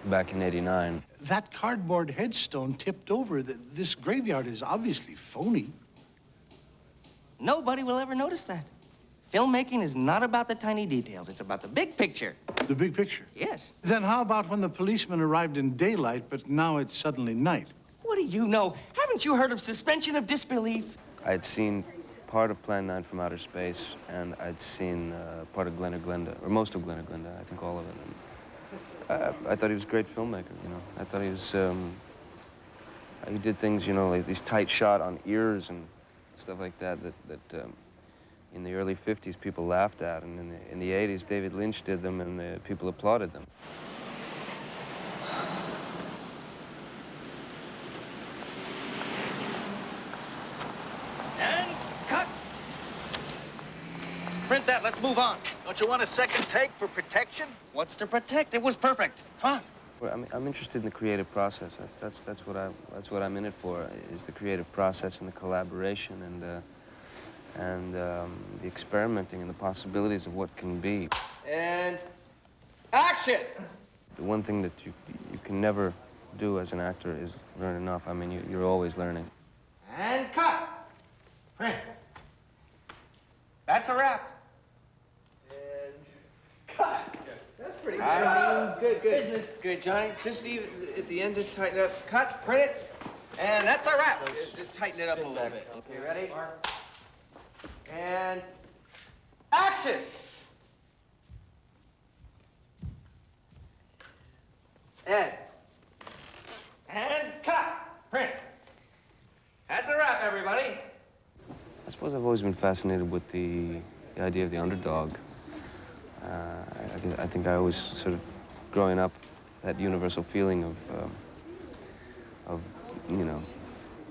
back in '89. That cardboard headstone tipped over. This graveyard is obviously phony. Nobody will ever notice that. Filmmaking is not about the tiny details. It's about the big picture. The big picture? Yes. Then how about when the policeman arrived in daylight, but now it's suddenly night? What do you know? Haven't you heard of suspension of disbelief? I had seen part of Plan 9 from Outer Space, and I'd seen part of Glen or Glenda, or most of Glen or Glenda, I think all of it. And I thought he was a great filmmaker, you know. I thought he was, he did things, you know, like these tight shot on ears and stuff like that, in the early 50s people laughed at, and in the 80s David Lynch did them and people applauded them. And cut. Print that, let's move on. Don't you want a second take for protection? What's to protect? It was perfect. Come on. Well, I'm interested in the creative process. That's what I'm in it for, is the creative process and the collaboration and the experimenting and the possibilities of what can be. And action! The one thing that you can never do as an actor is learn enough. I mean, you're always learning. And cut. Print. That's a wrap. And cut. That's pretty good. I mean, good business. Good, Johnny. Just leave at the end, just tighten it up. Cut, print it, and that's a wrap. Tighten it up a little bit. Okay, ready? And action! Ed. And cut. Print. That's a wrap, everybody. I suppose I've always been fascinated with the idea of the underdog. I think I always sort of, growing up, that universal feeling of you know,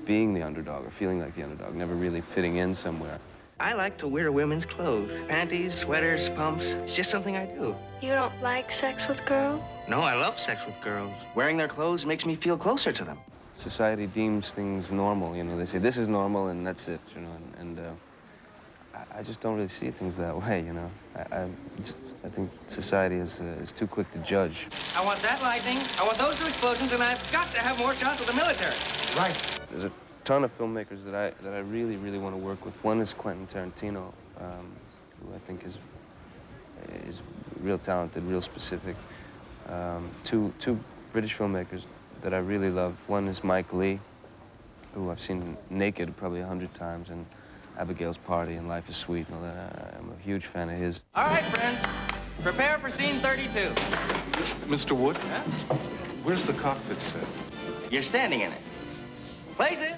being the underdog or feeling like the underdog, never really fitting in somewhere. I like to wear women's clothes. Panties, sweaters, pumps. It's just something I do. You don't like sex with girls? No, I love sex with girls. Wearing their clothes makes me feel closer to them. Society deems things normal, you know. They say, this is normal, and that's it, you know. And I just don't really see things that way, you know. I think society is too quick to judge. I want that lightning, I want those two explosions, and I've got to have more shots with the military. Right. There's a ton of filmmakers that I really, really want to work with. One is Quentin Tarantino, who I think is real talented, real specific. Two British filmmakers that I really love. One is Mike Leigh, who I've seen naked probably 100 times, and Abigail's Party and Life is Sweet and all that. I'm a huge fan of his. All right, friends, prepare for scene 32. Mr. Wood? Huh? Where's the cockpit set? You're standing in it. Place it.